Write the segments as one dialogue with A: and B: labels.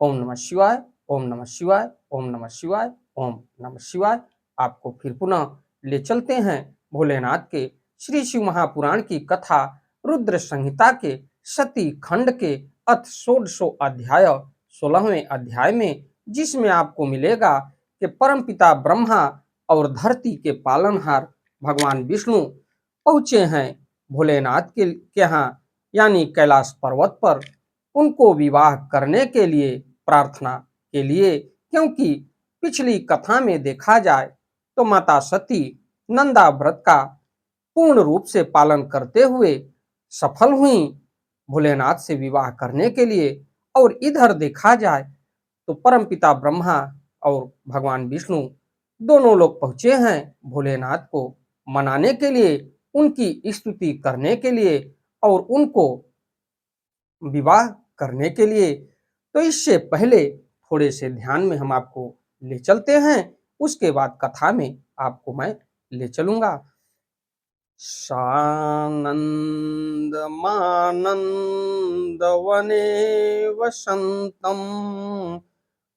A: ओम नमः शिवाय, ओम नमः शिवाय, ओम नमः शिवाय, ओम नमः शिवाय। आपको फिर पुनः ले चलते हैं भोलेनाथ के श्री शिव महापुराण की कथा रुद्र संहिता के सती खंड के अथ षोडशो अध्याय 16वें अध्याय में, जिसमें आपको मिलेगा कि परमपिता ब्रह्मा और धरती के पालनहार भगवान विष्णु पहुंचे हैं भोलेनाथ के यहाँ यानी कैलाश पर्वत पर उनको विवाह करने के लिए, प्रार्थना के लिए। क्योंकि पिछली कथा में देखा जाए तो माता सती नंदा व्रत का पूर्ण रूप से पालन करते हुए सफल हुई भोलेनाथ से विवाह करने के लिए, और इधर देखा जाए तो परमपिता ब्रह्मा और भगवान विष्णु दोनों लोग पहुंचे हैं भोलेनाथ को मनाने के लिए, उनकी स्तुति करने के लिए और उनको विवाह करने के लिए। तो इससे पहले थोड़े से ध्यान में हम आपको ले चलते हैं, उसके बाद कथा में आपको मैं ले चलूंगा। सानंद मानंद वने वसंतम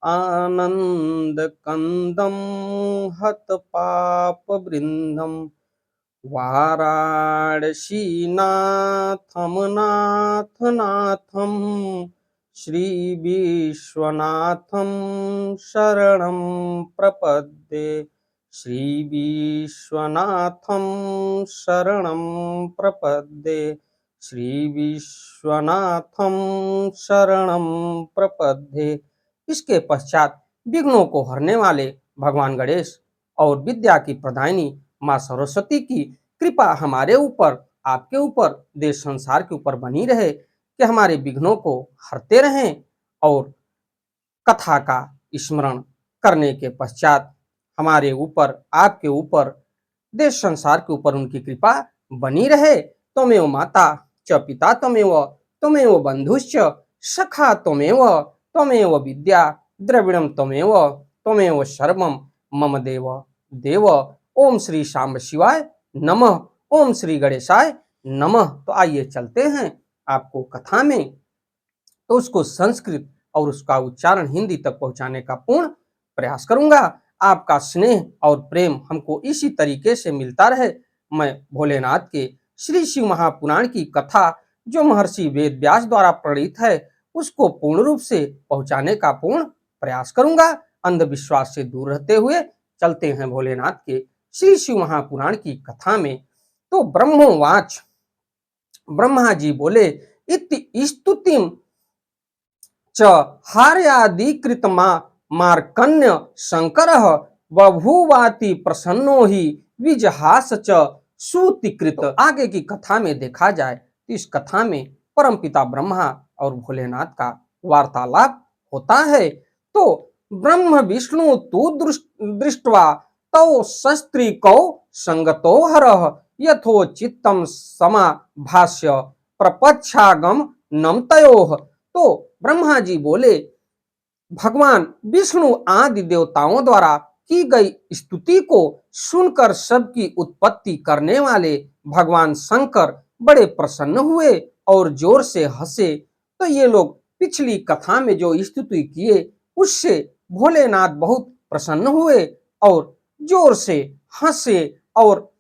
A: आनंद कंदम हत पाप वृंदम वाराणसीनाथम नाथ नाथम श्री विश्वनाथम शरणं प्रपद्ये। श्री विश्वनाथम शरणं प्रपद्ये। श्री विश्वनाथम शरणं प्रपद्ये। इसके पश्चात विघ्नों को हरने वाले भगवान गणेश और विद्या की प्रदायिनी माँ सरस्वती की कृपा हमारे ऊपर, आपके ऊपर, देश संसार के ऊपर बनी रहे कि हमारे विघ्नों को हरते रहें, और कथा का स्मरण करने के पश्चात हमारे ऊपर, आपके ऊपर, देश संसार के ऊपर उनकी कृपा बनी रहे। त्वमेव माता च पिता त्वमेव, त्वमेव बंधुश्च सखा त्वमेव, त्वमेव विद्या द्रविणम त्वमेव, त्वमेव सर्वम मम देव देव। ओम श्री शांब शिवाय नमः, ओम श्री गणेशाय नमः। तो आइए चलते हैं आपको कथा में, तो उसको संस्कृत और उसका उच्चारण हिंदी तक पहुंचाने का पूर्ण प्रयास करूंगा। आपका स्नेह और प्रेम हमको इसी तरीके से मिलता रहे। मैं भोलेनाथ के श्री शिव महापुराण की कथा जो महर्षि वेद व्यास द्वारा प्रणीत है उसको पूर्ण रूप से पहुंचाने का पूर्ण प्रयास करूंगा। अंधविश्वास से दूर रहते हुए चलते हैं भोलेनाथ के श्री शिव महापुराण की कथा में। तो ब्रह्मोवाच, ब्रह्मा जी बोले, इति स्तुतिम च हार्यादिकृत मार्कण्य शंकरः बभूवाति प्रसन्नो ही विजहास च सूतिकृत। आगे की कथा में देखा जाए तो इस कथा में परमपिता ब्रह्मा और भोलेनाथ का वार्तालाप होता है। तो ब्रह्म विष्णु तु दृष्ट्वा तौ शस्त्रिकौ संगतो हरः यथोचित्तम समाभाष्य प्रपच्छागम नमतयोः। तो ब्रह्मा जी बोले, भगवान विष्णु आदि देवताओं द्वारा की गई स्तुति को सुनकर सबकी उत्पत्ति करने वाले भगवान शंकर बड़े प्रसन्न हुए और जोर से हंसे। तो ये लोग पिछली कथा में जो स्तुति किए उससे भोलेनाथ बहुत प्रसन्न हुए और जोर से हंसे, और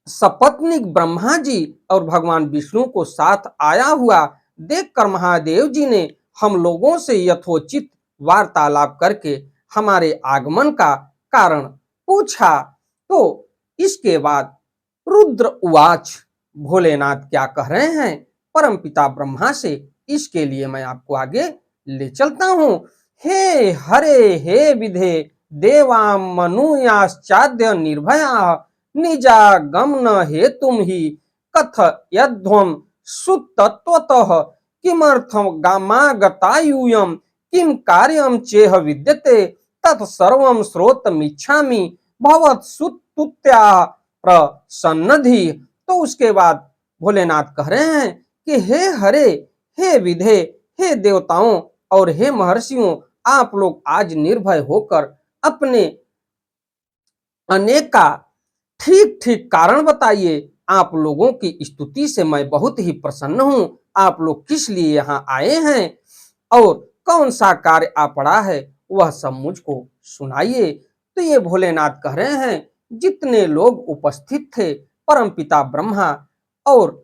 A: सपत्नीक ब्रह्मा जी और भगवान विष्णु को साथ आया हुआ देखकर महादेव जी ने हम लोगों से यथोचित वार्तालाप करके हमारे आगमन का कारण पूछा। तो इसके बाद रुद्र उवाच, भोलेनाथ क्या कह रहे हैं परमपिता ब्रह्मा से, इसके लिए मैं आपको आगे ले चलता हूं। हे हरे हे विधे देवा मनुयाश्चाद्य निर्भया निजागमन हेतुम ही कथ यध्वम सुतत्वतः किमर्थम गामागतायूयम किम कार्यम चेह विद्यते तत्सर्वं श्रोतमिच्छामि भवत् सुतुत्या प्रसन्नधि। तो उसके बाद भोलेनाथ कह रहे हैं कि हे हरे, हे विधे, हे देवताओं और हे महर्षियों, आप लोग आज निर्भय होकर अपने अनेक का ठीक ठीक कारण बताइए। आप लोगों की स्तुति से मैं बहुत ही प्रसन्न हूं। आप लोग किस लिए यहाँ आए हैं और कौन सा कार्य आ पड़ा है वह सब मुझको सुनाइए। तो ये भोलेनाथ कह रहे हैं, जितने लोग उपस्थित थे, परमपिता ब्रह्मा और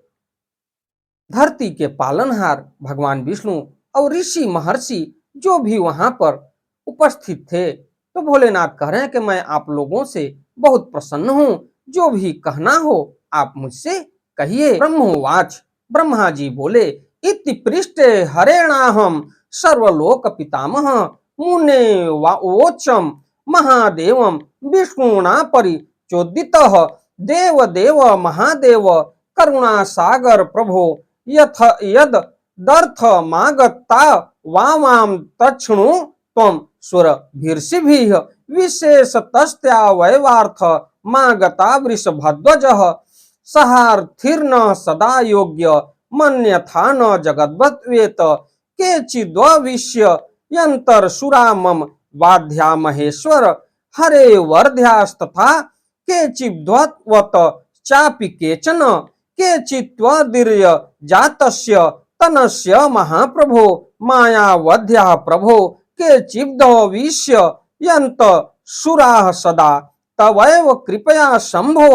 A: धरती के पालनहार भगवान विष्णु और ऋषि महर्षि जो भी वहां पर उपस्थित थे, तो भोलेनाथ कह रहे हैं कि मैं आप लोगों से बहुत प्रसन्न हूं, जो भी कहना हो आप मुझसे कहिए। ब्रह्मोवाच, ब्रह्मा जी बोले, इति पृष्ठे हरेणाहम सर्वलोक पितामह मुने वोचम महादेवम विष्णुना परिचोदितः देव देव महादेव करुणा सागर प्रभो यथ यद दर्थ मागता वामाम तक्षणु त्वं सुरभिर्षिभिः विशेषतस्त्या वैवार्थ मागता वृषभध्वजः सहार्थिर्न सदा योग्य मन्यथा न जगद्वद्वेत केचिद्विश्य यंतरसुरा मम वाद्या महेश्वर हरे वर्ध्यास्तथा केचिद्वत् चापि केचन केचित्वदीर्य जातस्य तनस्य महाप्रभो मायावध्या प्रभो केचिद्विश्य यंत सुराः सदा तवैव कृपया शंभो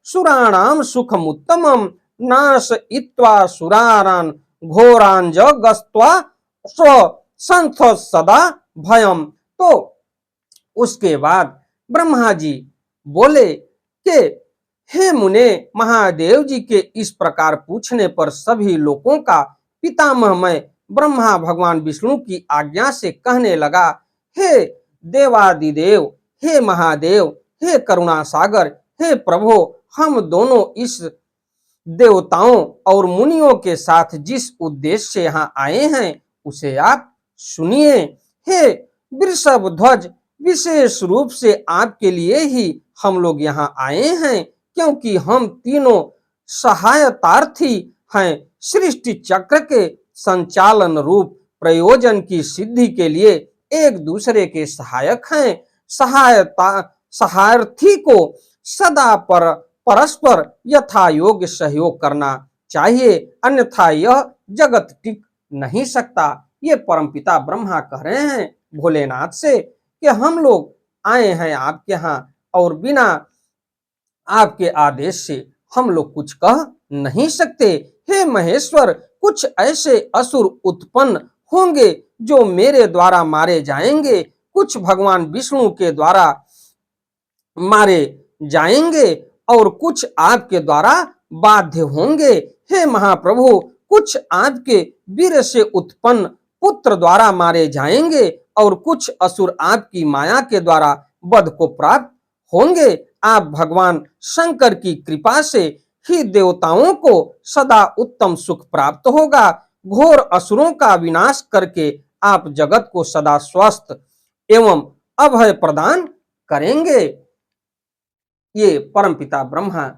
A: सुराणां सुखमुत्तमं नाशयित्वा सुरारान् घोरांज गस्त्वा स्व संथ सदा भयम। तो उसके बाद ब्रह्मा जी बोले कि हे मुने, महादेव जी के इस प्रकार पूछने पर सभी लोगों का पितामह मैं ब्रह्मा भगवान विष्णु की आज्ञा से कहने लगा, हे देवादिदेव, हे महादेव, हे करुणा सागर, हे प्रभो, हम दोनों इस देवताओं और मुनियों के साथ जिस उद्देश्य से यहाँ आए हैं उसे आप सुनिए। हे वृषभ ध्वज, विशेष रूप से आपके लिए ही हम लोग यहाँ आए हैं, क्योंकि हम तीनों सहायतार्थी हैं, सृष्टि चक्र के संचालन रूप प्रयोजन की सिद्धि के लिए एक दूसरे के सहायक हैं। सहायर्थी को सदा परस्पर यथा योग्य सहयोग करना चाहिए, अन्यथा यह जगत टिक नहीं सकता। ये परमपिता ब्रह्मा कह रहे हैं भोलेनाथ से कि हम लोग आए हैं आपके यहाँ और बिना आपके आदेश से हम लोग कुछ कह नहीं सकते। हे महेश्वर, कुछ ऐसे असुर उत्पन्न होंगे जो मेरे द्वारा मारे जाएंगे, कुछ भगवान विष्णु के द्वारा मारे जाएंगे और कुछ आपके द्वारा बाध्य होंगे। हे महाप्रभु, कुछ आपके वीर से उत्पन्न पुत्र द्वारा मारे जाएंगे और कुछ असुर आपकी माया के द्वारा वध को प्राप्त होंगे। आप भगवान शंकर की कृपा से ही देवताओं को सदा उत्तम सुख प्राप्त होगा। घोर असुरों का विनाश करके आप जगत को सदा स्वस्थ एवं अभय प्रदान करेंगे। ये परमपिता ब्रह्मा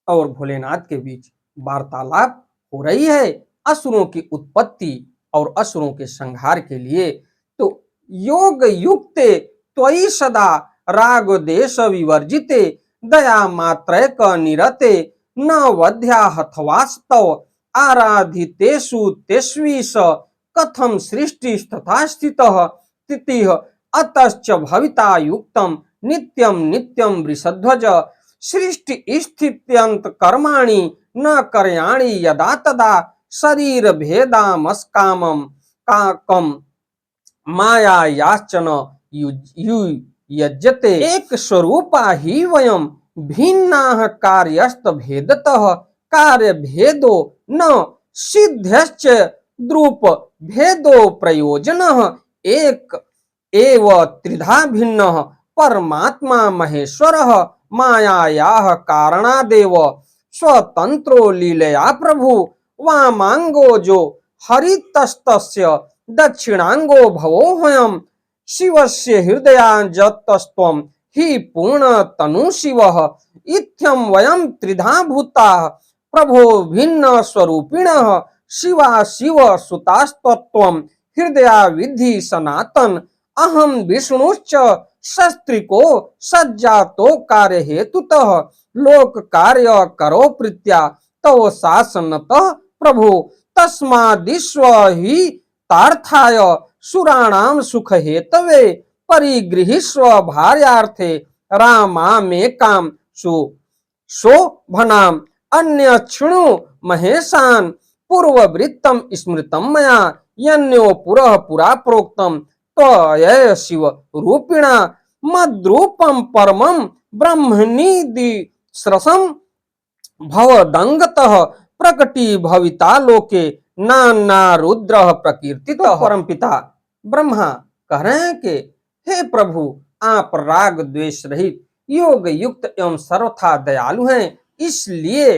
A: और भोलेनाथ के बीच वार्तालाप हो रही है असुरों की उत्पत्ति और असुरों के संहार के लिए। तो योग युक्ते त्वयि सदा राग देश विवर्जिते दया मात्रैक निरते न वध्या हथवास्तव आराधितेषु तेष्वीश कथम सृष्टि तथा स्थितः तिथिः अतश्च भविता युक्तम नित्यम नित्यम वृषध्वज सृष्टि स्थित्यंत कर्माणि न कर्याणि यदा तदा शरीर भेदामस्कामम काकम माया याचन युज्यते एक स्वरूपा ही वयम भिन्नाः कार्यस्त भेदतः कार्य भेदो न सिद्ध्यश्च द्रुप भेदो प्रयोजनः एक एव त्रिधा भिन्नः परमात्मा महेश्वरः मायायाः कारणादेव स्वतंत्रो लीलया प्रभु वामांगो जो हरितस्तस्य दक्षिणांगो भवोऽहं शिवस्य हृदयाजतस्त्वं हि पूर्णतनु शिवः इत्थं वयं त्रिधा भूताः प्रभो भिन्न स्वरूपिणः शिवा शिव सुतास्तत्त्वं हृदया विद्धि सनातन अहम विष्णुश्च शस्त्रिको सज्जातो कार्य हेतुतः लोक कार्य करो प्रीत्या तव शासनतः प्रभु तस्मादिश्व हि तार्थाय सुराणाम सुख हेतवे परिगृहीष्व भार्यार्थे रामामेकाम शोभनाम अन्य क्षणु महेशान पूर्ववृत्तम स्मृतम मया यन्यो पुरः पुरा प्रोक्तम त्वय शिव रूपिणा मद्रूपम परमम ब्रह्मनिधि स्रसम भवदंगतः प्रकटी भविता लोके नाना रुद्र प्रकीर्ति। तो परम पिता ब्रह्मा कह रहे हैं कि हे प्रभु, आप राग द्वेष रहित योग युक्त एवं सर्वथा दयालु हैं, इसलिए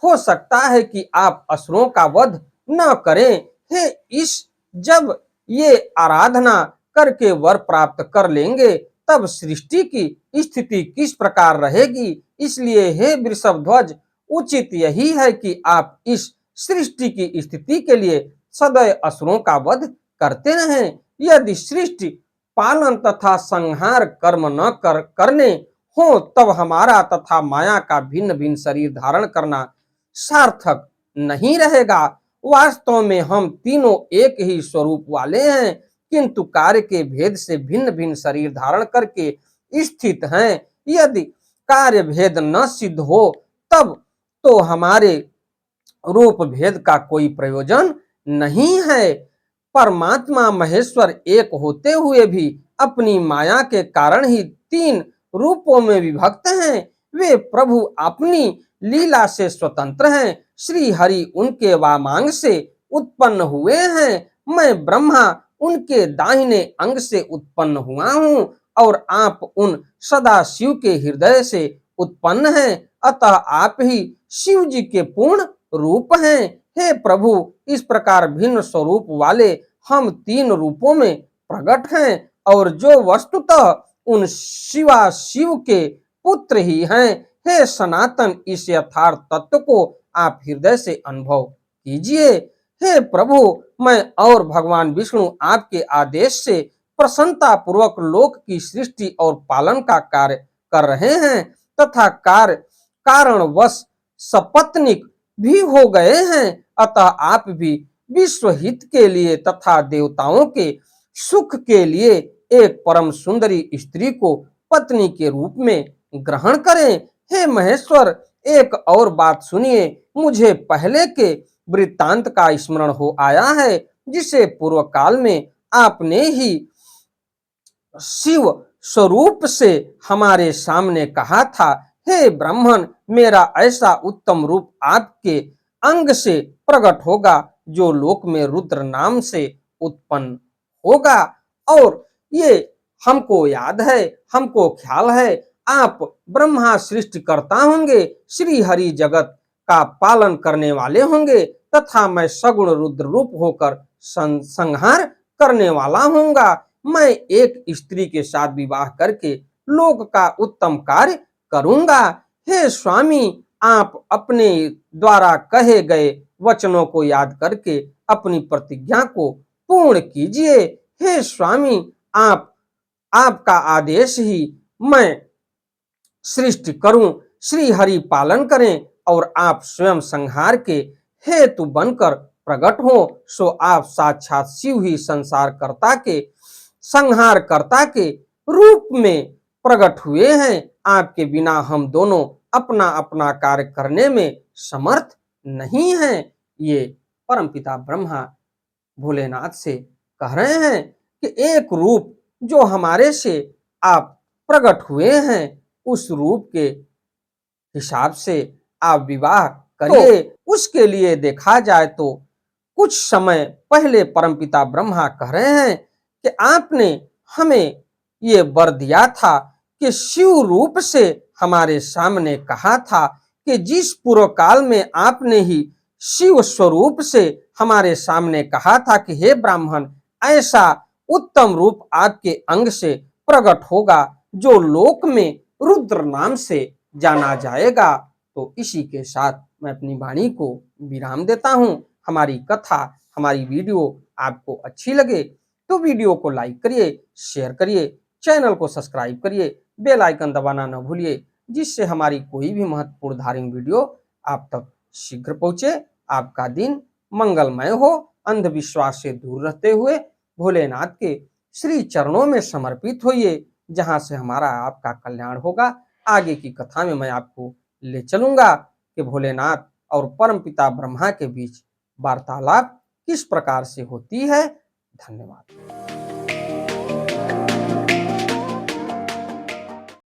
A: हो सकता है कि आप असुरों का वध न करें। हे इस जब ये आराधना करके वर प्राप्त कर लेंगे तब सृष्टि की स्थिति किस प्रकार रहेगी। इसलिए हे वृषभ ध्वज, उचित यही है कि आप इस सृष्टि की स्थिति के लिए सदैव असुरों का वध करते रहें। यदि सृष्टि पालन तथा संहार कर्म न करने हो तब हमारा तथा माया का भिन्न भिन्न शरीर धारण करना सार्थक नहीं रहेगा। वास्तव में हम तीनों एक ही स्वरूप वाले हैं, किंतु कार्य के भेद से भिन्न भिन्न शरीर धारण करके स्थित हैं। यदि कार्य भेद न सिद्ध हो तब तो हमारे रूप भेद का कोई प्रयोजन नहीं है। परमात्मा महेश्वर एक होते हुए भी अपनी माया के कारण ही तीन रूपों में विभक्त हैं। वे प्रभु अपनी लीला से स्वतंत्र हैं। श्री हरि उनके वामांग से उत्पन्न हुए हैं। मैं ब्रह्मा उनके दाहिने अंग से उत्पन्न हुआ हूँ और आप उन सदा शिव के हृदय से उत्पन्न हैं। अतः आप ही शिव जी के पूर्ण रूप हैं। हे प्रभु, इस प्रकार भिन्न स्वरूप वाले हम तीन रूपों में प्रकट हैं और जो वस्तुतः उन शिवा शिव के पुत्र ही हैं। हे सनातन, इस यथार्थ तत्व को आप हृदय से अनुभव कीजिए। हे प्रभु, मैं और भगवान विष्णु आपके आदेश से प्रसन्नता पूर्वक लोक की सृष्टि और पालन का कार्य कर रहे हैं तथा कार्य कारणवश सपत्नीक भी हो गए हैं। अतः आप भी विश्व हित के लिए तथा देवताओं के सुख के लिए एक परम सुंदरी स्त्री को पत्नी के रूप में ग्रहण करें। हे महेश्वर, एक और बात सुनिए। मुझे पहले के वृत्तांत का स्मरण हो आया है, जिसे पूर्व काल में आपने ही शिव स्वरूप से हमारे सामने कहा था। हे ब्राह्मण, मेरा ऐसा उत्तम रूप आपके अंग से प्रकट होगा जो लोक में रुद्र नाम से उत्पन्न होगा। और ये हमको याद है, हमको ख्याल है, आप ब्रह्मा सृष्टि करता होंगे, श्री हरि जगत का पालन करने वाले होंगे तथा मैं सगुण रुद्र रूप होकर संहार करने वाला होऊंगा। मैं एक स्त्री के साथ विवाह करके लोक का उत्तम कार्य करूंगा। हे स्वामी, आप अपने द्वारा कहे गए वचनों को याद करके अपनी प्रतिज्ञा को पूर्ण कीजिए। हे स्वामी, आपका आदेश ही मैं सृष्टि करूं, श्री हरि पालन करें और आप स्वयं संहार के हेतु बनकर प्रकट हो। सो आप साक्षात शिव ही संसार कर्ता के संहार कर्ता के रूप में प्रकट हुए हैं। आपके बिना हम दोनों अपना अपना कार्य करने में समर्थ नहीं हैं। ये परमपिता ब्रह्मा भोलेनाथ से कह रहे हैं कि एक रूप जो हमारे से आप प्रकट हुए हैं, उस रूप के हिसाब से आप विवाह करिए। तो उसके लिए देखा जाए तो कुछ समय पहले परमपिता ब्रह्मा कह रहे हैं कि आपने हमें ये वर दिया था कि शिव रूप से हमारे सामने कहा था कि जिस पूर्व काल में आपने ही शिव स्वरूप से हमारे सामने कहा था कि हे ब्राह्मण, ऐसा उत्तम रूप आपके अंग से प्रकट होगा जो लोक में रुद्र नाम से जाना जाएगा। तो इसी के साथ मैं अपनी वाणी को विराम देता हूँ। हमारी कथा, हमारी वीडियो आपको अच्छी लगे तो वीडियो को लाइक करिए, शेयर करिए, चैनल को सब्सक्राइब करिए, बेल आइकन दबाना न भूलिए, जिससे हमारी कोई भी महत्वपूर्ण धार्मिक वीडियो आप तक शीघ्र पहुंचे। आपका दिन मंगलमय हो। अंधविश्वास से दूर रहते हुए भोलेनाथ के श्री चरणों में समर्पित होइए, जहां से हमारा आपका कल्याण होगा। आगे की कथा में मैं आपको ले चलूंगा कि भोलेनाथ और परमपिता ब्रह्मा के बीच वार्तालाप किस प्रकार से होती है। धन्यवाद।